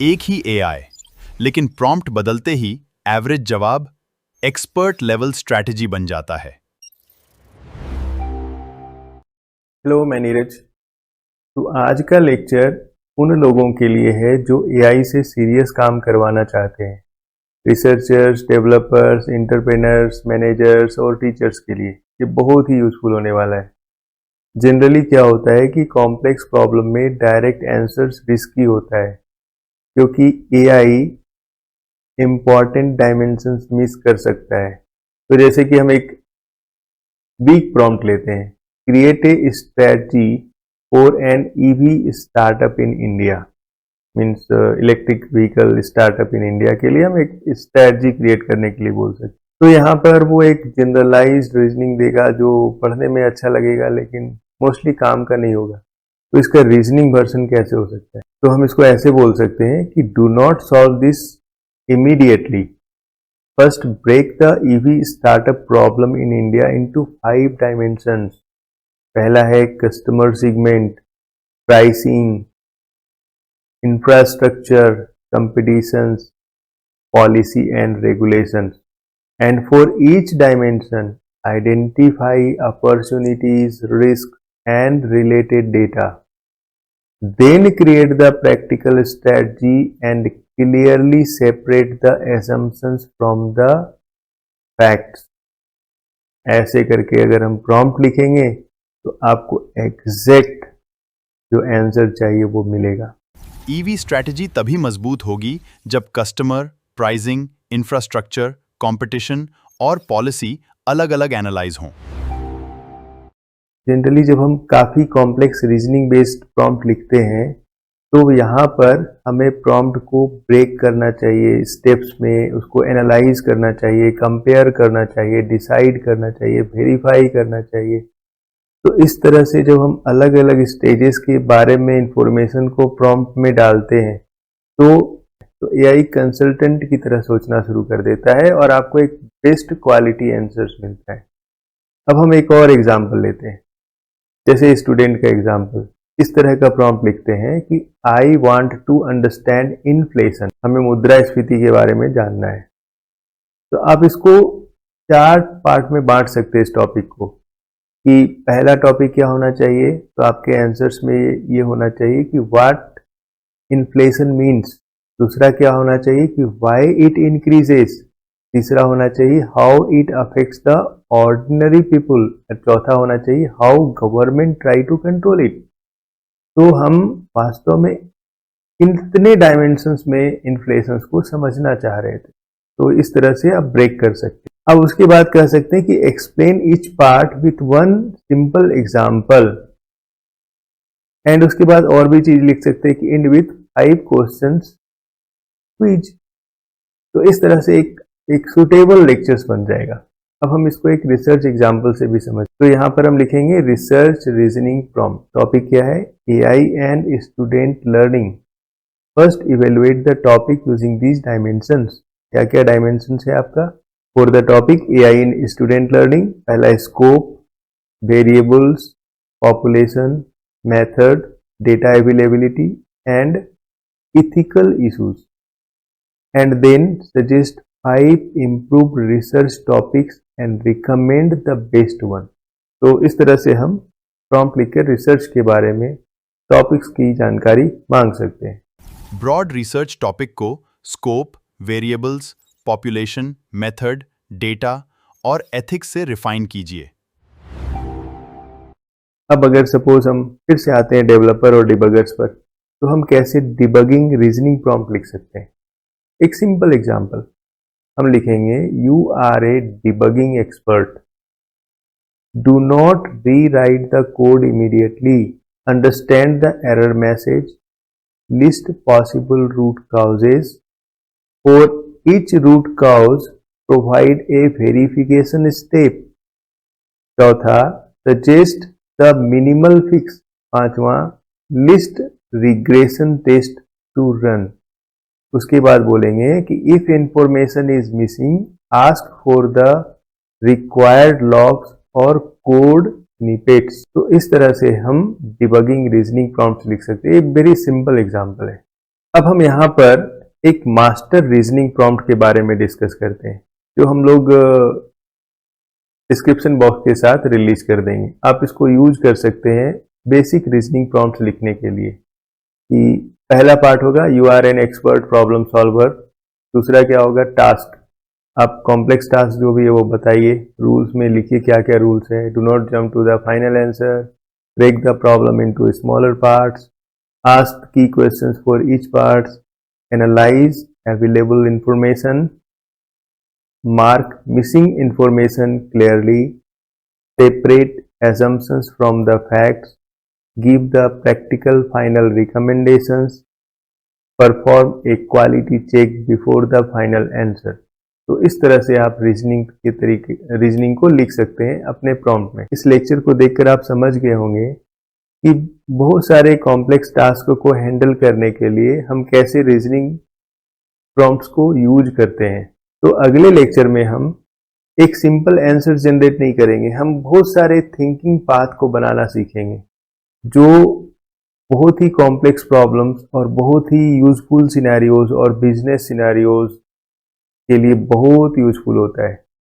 एक ही एआई, लेकिन प्रॉम्प्ट बदलते ही एवरेज जवाब एक्सपर्ट लेवल स्ट्रैटेजी बन जाता है। हेलो, मैं नीरज। तो आज का लेक्चर उन लोगों के लिए है जो एआई से सीरियस काम करवाना चाहते हैं। रिसर्चर्स, डेवलपर्स, एंटरप्रेनर्स, मैनेजर्स और टीचर्स के लिए ये बहुत ही यूजफुल होने वाला है। जनरली क्या होता है कि कॉम्प्लेक्स प्रॉब्लम में डायरेक्ट आंसर्स रिस्की होता है, क्योंकि एआई इम्पॉर्टेंट डायमेंशंस मिस कर सकता है। तो जैसे कि हम एक वीक प्रॉम्प्ट लेते हैं, create a strategy for an EV startup in India. Means electric vehicle startup in India के लिए हम एक स्ट्रेटजी क्रिएट करने के लिए बोल सकते हैं। तो यहाँ पर वो एक जनरलाइज्ड रीजनिंग देगा जो पढ़ने में अच्छा लगेगा, लेकिन मोस्टली काम का नहीं होगा। तो इसका रीजनिंग वर्जन कैसे हो सकता है? तो हम इसको ऐसे बोल सकते हैं कि do not solve this immediately, first break the EV startup problem in India into 5 dimensions. पहला है customer segment, pricing, infrastructure, competitions, policy and regulations. And for each dimension, identify opportunities, risk and related data. Then create the practical strategy and clearly separate the assumptions from the facts. ऐसे करके अगर हम prompt लिखेंगे तो आपको exact जो answer चाहिए वो मिलेगा। ईवी स्ट्रैटेजी तभी मजबूत होगी जब कस्टमर, प्राइसिंग, इंफ्रास्ट्रक्चर, कंपटीशन और पॉलिसी अलग-अलग एनालाइज हों। जनरली जब हम काफ़ी कॉम्प्लेक्स रीजनिंग बेस्ड प्रॉम्प्ट लिखते हैं तो यहाँ पर हमें प्रॉम्प्ट को ब्रेक करना चाहिए स्टेप्स में, उसको एनालाइज करना चाहिए, कंपेयर करना चाहिए, डिसाइड करना चाहिए, वेरीफाई करना चाहिए। तो इस तरह से जब हम अलग अलग स्टेजेस के बारे में इंफॉर्मेशन को प्रॉम्प्ट में डालते हैं तो एआई कंसल्टेंट की तरह सोचना शुरू कर देता है और आपको एक बेस्ट क्वालिटी आंसर्स मिलता है। अब हम एक और एग्जांपल लेते हैं, जैसे स्टूडेंट का एग्जांपल। इस तरह का प्रॉम्प्ट लिखते हैं कि I want to understand inflation. हमें मुद्रास्फीति के बारे में जानना है। तो आप इसको 4 पार्ट में बांट सकते हैं इस टॉपिक को, कि पहला टॉपिक क्या होना चाहिए। तो आपके आंसर्स में ये होना चाहिए कि व्हाट इन्फ्लेशन मीन्स। दूसरा क्या होना चाहिए कि व्हाई इट इंक्रीजेस। तीसरा होना चाहिए how it affects the ordinary people. चौथा होना चाहिए how government try to control it. तो हम वास्तव में कितने डायमेंशंस में इन्फ्लेशन को समझना चाह रहे थे। तो इस तरह से आप ब्रेक कर सकते हैं। अब उसके बाद कह सकते हैं कि explain each part with one simple example. And उसके बाद और भी चीज लिख सकते हैं कि एंड विथ 5 क्वेश्चंस क्विज। तो इस तरह से एक सुटेबल लेक्चर्स बन जाएगा। अब हम इसको एक रिसर्च एग्जाम्पल से भी समझ। तो यहाँ पर हम लिखेंगे रिसर्च रीजनिंग प्रॉम्प्ट। टॉपिक क्या है? AI and student learning. First evaluate the topic using these dimensions. क्या क्या डायमेंशंस है आपका for the topic AI in student learning? पहला scope, variables, population, method, data availability and ethical issues. And then suggest 5 improved research topics and recommend the best one. तो इस तरह से हम प्रॉम्प्ट लिखकर रिसर्च के बारे में टॉपिक्स की जानकारी मांग सकते हैं। ब्रॉड रिसर्च टॉपिक को scope, variables, population, method, data और एथिक्स से रिफाइन कीजिए। अब अगर सपोज हम फिर से आते हैं डेवलपर और डिबगर्स पर, तो हम कैसे डिबगिंग रीजनिंग प्रॉम्प्ट लिख सकते हैं। एक सिंपल एग्जांपल हम लिखेंगे, you are a debugging expert. Do not rewrite the code immediately, understand the error message, list possible root causes, for each root cause provide a verification step. चौथा, suggest the minimal fix. पांचवा, list regression test to run. उसके बाद बोलेंगे कि if information is missing ask for the required logs और code snippets. तो इस तरह से हम डिबगिंग रीजनिंग प्रॉम्प्ट्स लिख सकते हैं। एक वेरी सिंपल एग्जांपल है। अब हम यहाँ पर एक मास्टर रीजनिंग प्रॉम्प्ट के बारे में डिस्कस करते हैं, जो हम लोग डिस्क्रिप्शन बॉक्स के साथ रिलीज कर देंगे। आप इसको यूज कर सकते हैं बेसिक रीजनिंग प्रॉम्प्ट लिखने के लिए। कि पहला पार्ट होगा you are an expert problem solver, दूसरा क्या होगा टास्क, आप कॉम्प्लेक्स टास्क जो भी है वो बताइए, रूल्स में लिखिए क्या क्या रूल्स है, do not jump to the final answer, break the problem into smaller parts, ask key questions for each parts, analyse available information, mark missing information clearly, separate assumptions from the facts, give the practical final recommendations, perform a quality check before the final answer। तो इस तरह से आप reasoning को लिख सकते हैं अपने प्रॉम्प्ट में। इस लेक्चर को देखकर आप समझ गए होंगे कि बहुत सारे कॉम्प्लेक्स टास्क को हैंडल करने के लिए हम कैसे रीजनिंग प्रॉम्प्ट्स को यूज करते हैं। तो अगले लेक्चर में हम एक सिंपल आंसर जनरेट नहीं करेंगे, हम बहुत सारे थिंकिंग पाथ को बनाना सीखेंगे, जो बहुत ही कॉम्प्लेक्स प्रॉब्लम्स और बहुत ही यूजफुल सिनेरियोज और बिजनेस सिनेरियोज के लिए बहुत यूजफुल होता है।